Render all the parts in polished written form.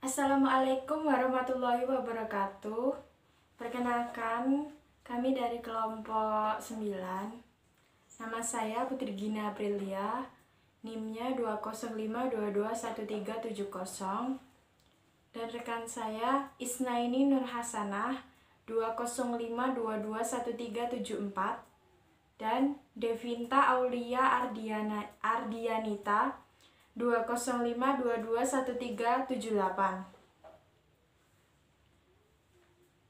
Assalamualaikum warahmatullahi wabarakatuh. Perkenalkan, kami dari kelompok 9. Nama saya Putri Gina Aprilia, NIM-nya 205221370. Dan rekan saya Isnaini Nur Hasanah 205221374 dan Devinta Aulia Ardianita 205221378.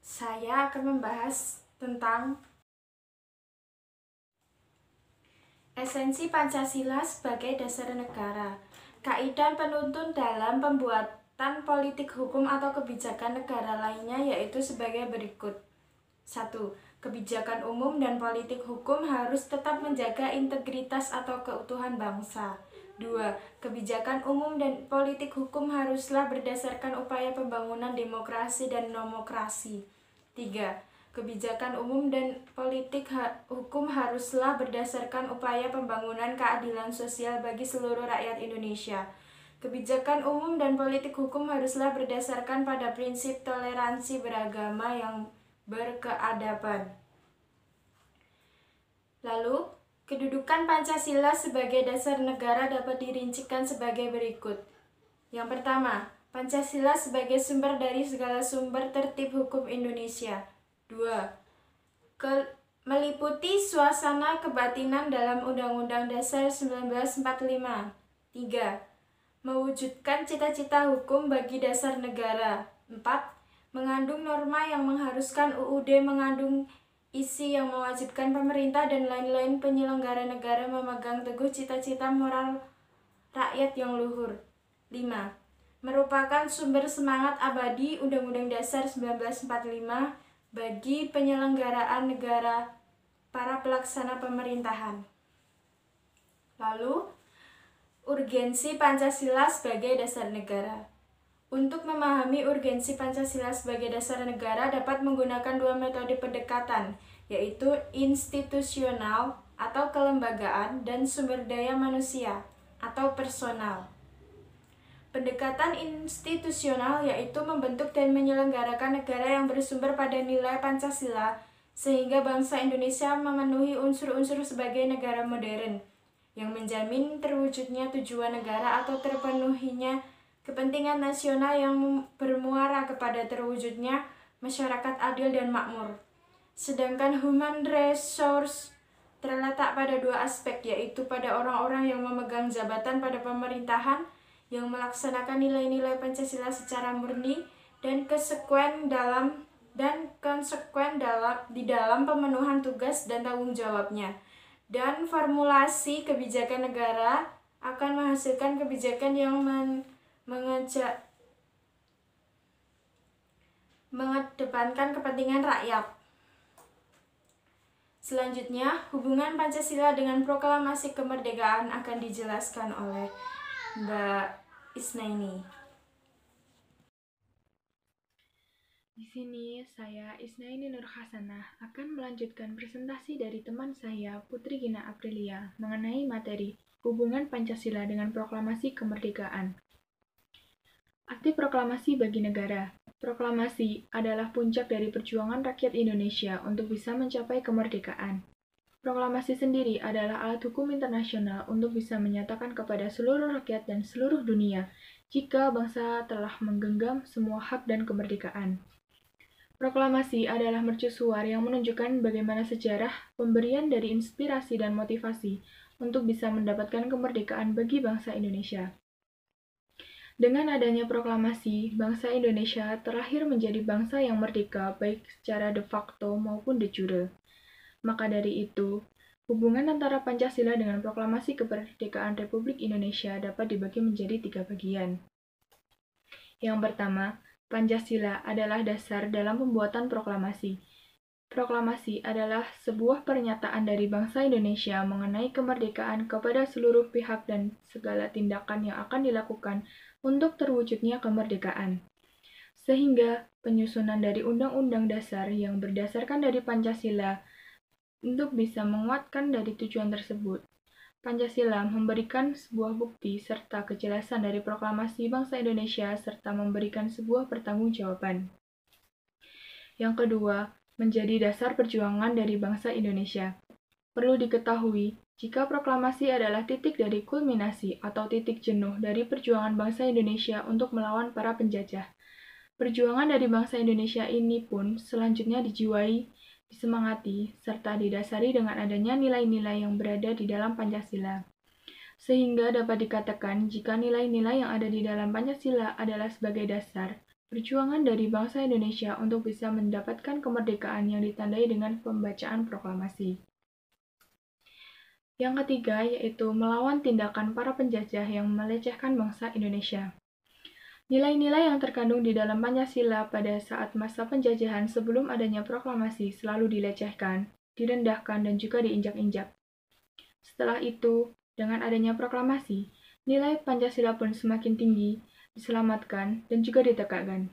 Saya akan membahas tentang esensi Pancasila sebagai dasar negara. Kaidah penuntun dalam pembuatan politik hukum atau kebijakan negara lainnya yaitu sebagai berikut. 1. Kebijakan umum dan politik hukum harus tetap menjaga integritas atau keutuhan bangsa. 2. Kebijakan umum dan politik hukum haruslah berdasarkan upaya pembangunan demokrasi dan nomokrasi. 3. Kebijakan umum dan politik hukum haruslah berdasarkan upaya pembangunan keadilan sosial bagi seluruh rakyat Indonesia. Kebijakan umum dan politik hukum haruslah berdasarkan pada prinsip toleransi beragama yang berkeadaban. Lalu, kedudukan Pancasila sebagai dasar negara dapat dirincikan sebagai berikut. Yang pertama, Pancasila sebagai sumber dari segala sumber tertib hukum Indonesia. 2. Meliputi suasana kebatinan dalam Undang-Undang Dasar 1945. 3. Mewujudkan cita-cita hukum bagi dasar negara. 4. Mengandung norma yang mengharuskan UUD mengandung isi yang mewajibkan pemerintah dan lain-lain penyelenggara negara memegang teguh cita-cita moral rakyat yang luhur. 5. Merupakan sumber semangat abadi Undang-Undang Dasar 1945 bagi penyelenggaraan negara para pelaksana pemerintahan. Lalu, urgensi Pancasila sebagai dasar negara. Untuk memahami urgensi Pancasila sebagai dasar negara dapat menggunakan dua metode pendekatan, yaitu institusional atau kelembagaan dan sumber daya manusia atau personal. Pendekatan institusional yaitu membentuk dan menyelenggarakan negara yang bersumber pada nilai Pancasila sehingga bangsa Indonesia memenuhi unsur-unsur sebagai negara modern yang menjamin terwujudnya tujuan negara atau terpenuhinya kepentingan nasional yang bermuara kepada terwujudnya masyarakat adil dan makmur. Sedangkan human resource terletak pada dua aspek, yaitu pada orang-orang yang memegang jabatan pada pemerintahan yang melaksanakan nilai-nilai Pancasila secara murni dan konsekuen di dalam pemenuhan tugas dan tanggung jawabnya. Dan formulasi kebijakan negara akan menghasilkan kebijakan yang mengedepankan kepentingan rakyat. Selanjutnya, hubungan Pancasila dengan proklamasi kemerdekaan akan dijelaskan oleh Mbak Isnaini. Di sini saya Isnaini Nur Hasanah akan melanjutkan presentasi dari teman saya Putri Gina Aprilia mengenai materi hubungan Pancasila dengan proklamasi kemerdekaan. Arti proklamasi bagi negara. Proklamasi adalah puncak dari perjuangan rakyat Indonesia untuk bisa mencapai kemerdekaan. Proklamasi sendiri adalah alat hukum internasional untuk bisa menyatakan kepada seluruh rakyat dan seluruh dunia jika bangsa telah menggenggam semua hak dan kemerdekaan. Proklamasi adalah mercusuar yang menunjukkan bagaimana sejarah pemberian dari inspirasi dan motivasi untuk bisa mendapatkan kemerdekaan bagi bangsa Indonesia. Dengan adanya proklamasi, bangsa Indonesia terlahir menjadi bangsa yang merdeka baik secara de facto maupun de jure. Maka dari itu, hubungan antara Pancasila dengan proklamasi kemerdekaan Republik Indonesia dapat dibagi menjadi 3 bagian. Yang pertama, Pancasila adalah dasar dalam pembuatan proklamasi. Proklamasi adalah sebuah pernyataan dari bangsa Indonesia mengenai kemerdekaan kepada seluruh pihak dan segala tindakan yang akan dilakukan untuk terwujudnya kemerdekaan. Sehingga penyusunan dari Undang-Undang Dasar yang berdasarkan dari Pancasila untuk bisa menguatkan dari tujuan tersebut. Pancasila memberikan sebuah bukti serta kejelasan dari proklamasi bangsa Indonesia serta memberikan sebuah pertanggungjawaban. Yang kedua, menjadi dasar perjuangan dari bangsa Indonesia. Perlu diketahui, jika proklamasi adalah titik dari kulminasi atau titik jenuh dari perjuangan bangsa Indonesia untuk melawan para penjajah. Perjuangan dari bangsa Indonesia ini pun selanjutnya dijiwai, disemangati, serta didasari dengan adanya nilai-nilai yang berada di dalam Pancasila. Sehingga dapat dikatakan jika nilai-nilai yang ada di dalam Pancasila adalah sebagai dasar perjuangan dari bangsa Indonesia untuk bisa mendapatkan kemerdekaan yang ditandai dengan pembacaan proklamasi. Yang ketiga yaitu melawan tindakan para penjajah yang melecehkan bangsa Indonesia. Nilai-nilai yang terkandung di dalam Pancasila pada saat masa penjajahan sebelum adanya proklamasi selalu dilecehkan, direndahkan, dan juga diinjak-injak. Setelah itu, dengan adanya proklamasi, nilai Pancasila pun semakin tinggi, diselamatkan, dan juga ditegakkan.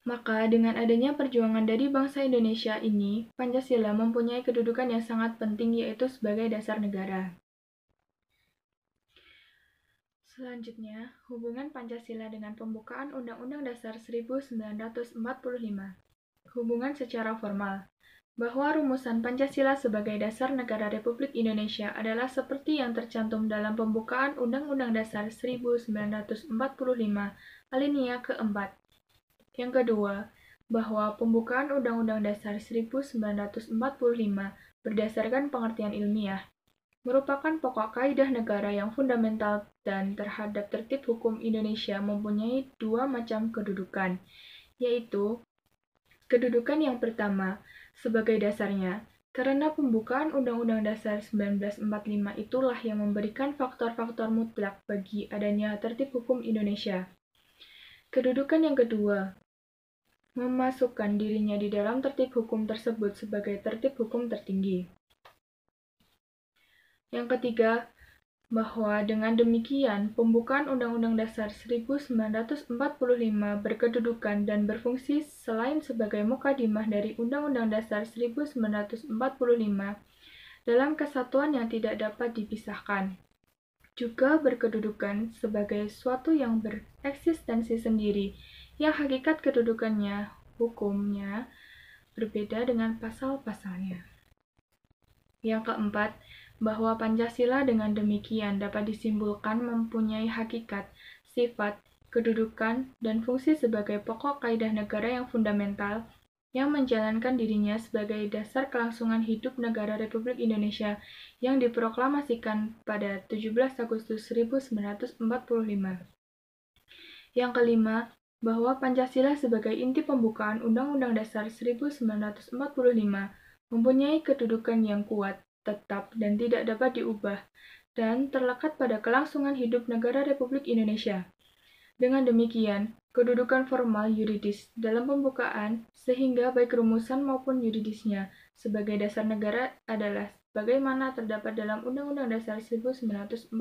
Maka dengan adanya perjuangan dari bangsa Indonesia ini, Pancasila mempunyai kedudukan yang sangat penting yaitu sebagai dasar negara. Selanjutnya, hubungan Pancasila dengan pembukaan Undang-Undang Dasar 1945. Hubungan secara formal, bahwa rumusan Pancasila sebagai dasar negara Republik Indonesia adalah seperti yang tercantum dalam pembukaan Undang-Undang Dasar 1945 alinea keempat. Yang kedua, bahwa pembukaan Undang-Undang Dasar 1945 berdasarkan pengertian ilmiah merupakan pokok kaidah negara yang fundamental dan terhadap tertib hukum Indonesia mempunyai dua macam kedudukan, yaitu kedudukan yang pertama sebagai dasarnya, karena pembukaan Undang-Undang Dasar 1945 itulah yang memberikan faktor-faktor mutlak bagi adanya tertib hukum Indonesia. Kedudukan yang kedua, memasukkan dirinya di dalam tertib hukum tersebut sebagai tertib hukum tertinggi. Yang ketiga, bahwa dengan demikian, pembukaan Undang-Undang Dasar 1945 berkedudukan dan berfungsi selain sebagai mukadimah dari Undang-Undang Dasar 1945 dalam kesatuan yang tidak dapat dipisahkan. Juga berkedudukan sebagai suatu yang bereksistensi sendiri, yang hakikat kedudukannya, hukumnya, berbeda dengan pasal-pasalnya. Yang keempat, bahwa Pancasila dengan demikian dapat disimpulkan mempunyai hakikat, sifat, kedudukan, dan fungsi sebagai pokok kaidah negara yang fundamental yang menjalankan dirinya sebagai dasar kelangsungan hidup negara Republik Indonesia yang diproklamasikan pada 17 Agustus 1945. Yang kelima, bahwa Pancasila sebagai inti pembukaan Undang-Undang Dasar 1945 mempunyai kedudukan yang kuat, tetap, dan tidak dapat diubah, dan terlekat pada kelangsungan hidup negara Republik Indonesia. Dengan demikian, kedudukan formal yuridis dalam pembukaan, sehingga baik rumusan maupun yuridisnya sebagai dasar negara adalah sebagaimana terdapat dalam Undang-Undang Dasar 1945.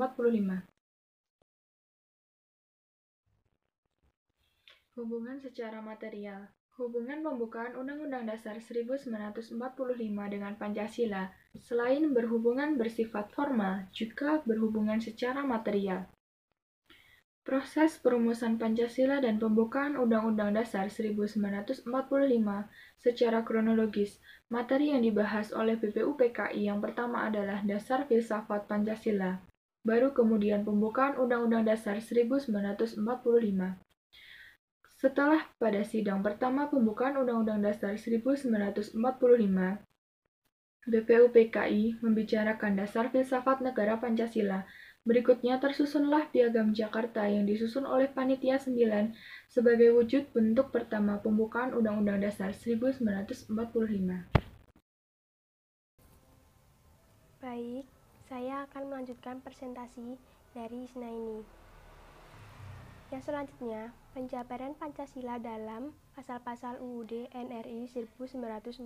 Hubungan secara material. Hubungan pembukaan Undang-Undang Dasar 1945 dengan Pancasila selain berhubungan bersifat formal, juga berhubungan secara material. Proses perumusan Pancasila dan pembukaan Undang-Undang Dasar 1945 secara kronologis, materi yang dibahas oleh BPUPKI yang pertama adalah dasar filsafat Pancasila, baru kemudian pembukaan Undang-Undang Dasar 1945. Setelah pada sidang pertama pembukaan Undang-Undang Dasar 1945, BPUPKI membicarakan dasar filsafat negara Pancasila. Berikutnya tersusunlah Piagam Jakarta yang disusun oleh Panitia 9 sebagai wujud bentuk pertama pembukaan Undang-Undang Dasar 1945. Baik, saya akan melanjutkan presentasi dari Isna ini. Yang selanjutnya, penjabaran Pancasila dalam pasal-pasal UUD NRI 1945.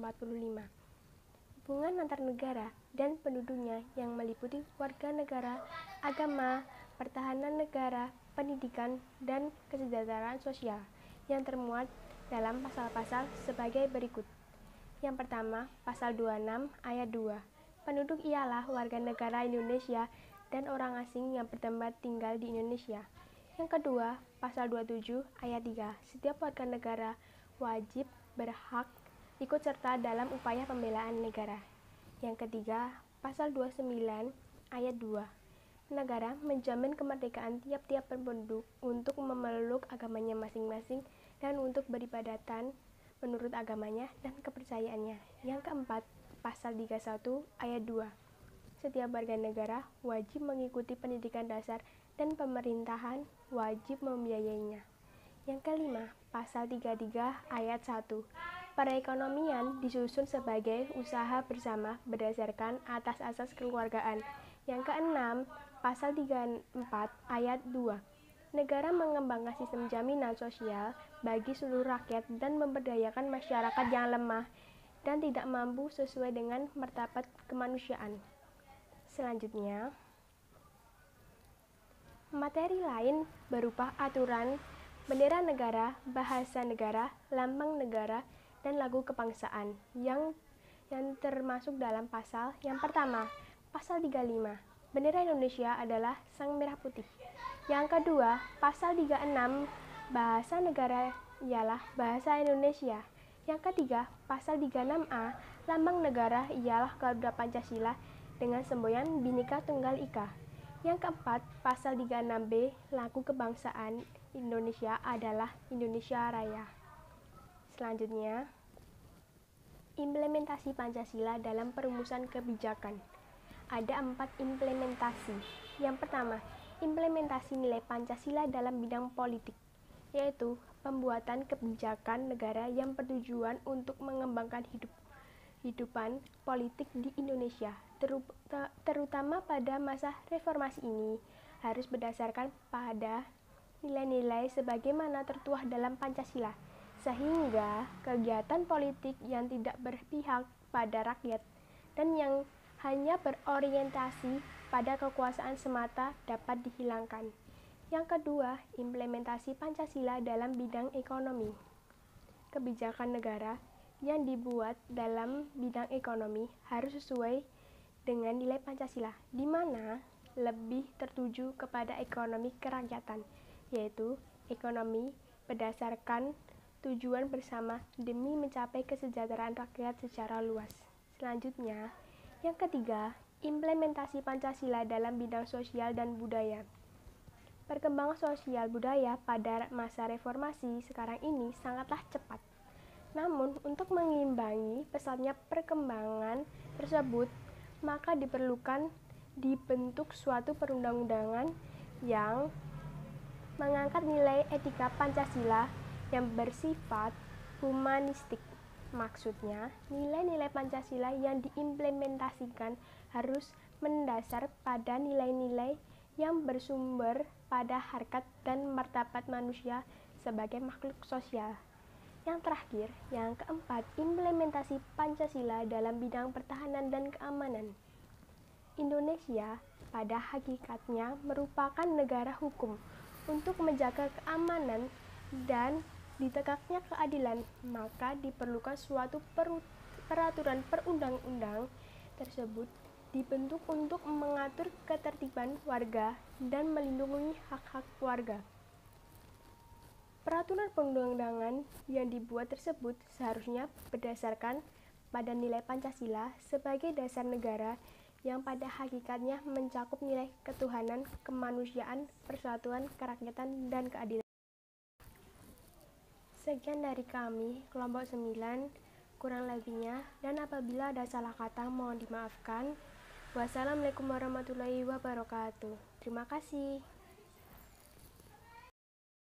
Hubungan antar negara dan penduduknya yang meliputi warga negara, agama, pertahanan negara, pendidikan, dan kesejahteraan sosial yang termuat dalam pasal-pasal sebagai berikut. Yang pertama, pasal 26 ayat 2. Penduduk ialah warga negara Indonesia dan orang asing yang bertempat tinggal di Indonesia. Yang kedua, pasal 27 ayat 3. Setiap warga negara wajib berhak ikut serta dalam upaya pembelaan negara. Yang ketiga, pasal 29 ayat 2. Negara menjamin kemerdekaan tiap-tiap penduduk untuk memeluk agamanya masing-masing dan untuk beribadatan menurut agamanya dan kepercayaannya. Yang keempat, pasal 31 ayat 2. Setiap warga negara wajib mengikuti pendidikan dasar dan pemerintahan wajib membiayainya. Yang kelima, pasal 33 ayat 1. Perekonomian disusun sebagai usaha bersama berdasarkan atas asas kekeluargaan. Yang keenam, pasal 34 ayat 2. Negara mengembangkan sistem jaminan sosial bagi seluruh rakyat dan memberdayakan masyarakat yang lemah dan tidak mampu sesuai dengan martabat kemanusiaan. Selanjutnya, materi lain berupa aturan, bendera negara, bahasa negara, lambang negara, dan lagu kebangsaan yang termasuk dalam pasal yang pertama, pasal 35. Bendera Indonesia adalah sang merah putih. Yang kedua, pasal 36, bahasa negara ialah bahasa Indonesia. Yang ketiga, pasal 36A, lambang negara ialah Garuda Pancasila dengan semboyan Bhinneka Tunggal Ika. Yang keempat, pasal 36B, lagu kebangsaan Indonesia adalah Indonesia Raya. Selanjutnya, implementasi Pancasila dalam perumusan kebijakan. Ada 4 implementasi. Yang pertama, implementasi nilai Pancasila dalam bidang politik, yaitu pembuatan kebijakan negara yang bertujuan untuk mengembangkan hidupan politik di Indonesia, terutama pada masa reformasi ini, harus berdasarkan pada nilai-nilai sebagaimana tertuang dalam Pancasila, sehingga kegiatan politik yang tidak berpihak pada rakyat dan yang hanya berorientasi pada kekuasaan semata dapat dihilangkan. Yang kedua, implementasi Pancasila dalam bidang ekonomi. Kebijakan negara yang dibuat dalam bidang ekonomi harus sesuai dengan nilai Pancasila, di mana lebih tertuju kepada ekonomi kerakyatan, yaitu ekonomi berdasarkan tujuan bersama demi mencapai kesejahteraan rakyat secara luas. Selanjutnya, yang ketiga, implementasi Pancasila dalam bidang sosial dan budaya. Perkembangan sosial budaya pada masa reformasi sekarang ini sangatlah cepat. Namun, untuk mengimbangi pesatnya perkembangan tersebut, maka diperlukan dibentuk suatu perundang-undangan yang mengangkat nilai etika Pancasila yang bersifat humanistik. Maksudnya, nilai-nilai Pancasila yang diimplementasikan harus mendasar pada nilai-nilai yang bersumber pada harkat dan martabat manusia sebagai makhluk sosial. Yang terakhir, yang keempat, implementasi Pancasila dalam bidang pertahanan dan keamanan. Indonesia pada hakikatnya merupakan negara hukum. Untuk menjaga keamanan dan ditegaknya keadilan, maka diperlukan suatu peraturan perundang-undang tersebut dibentuk untuk mengatur ketertiban warga dan melindungi hak-hak warga. Peraturan perundang-undangan yang dibuat tersebut seharusnya berdasarkan pada nilai Pancasila sebagai dasar negara yang pada hakikatnya mencakup nilai ketuhanan, kemanusiaan, persatuan, kerakyatan, dan keadilan. Sekian dari kami, kelompok 9, kurang lebihnya, dan apabila ada salah kata mohon dimaafkan. Wassalamualaikum warahmatullahi wabarakatuh. Terima kasih.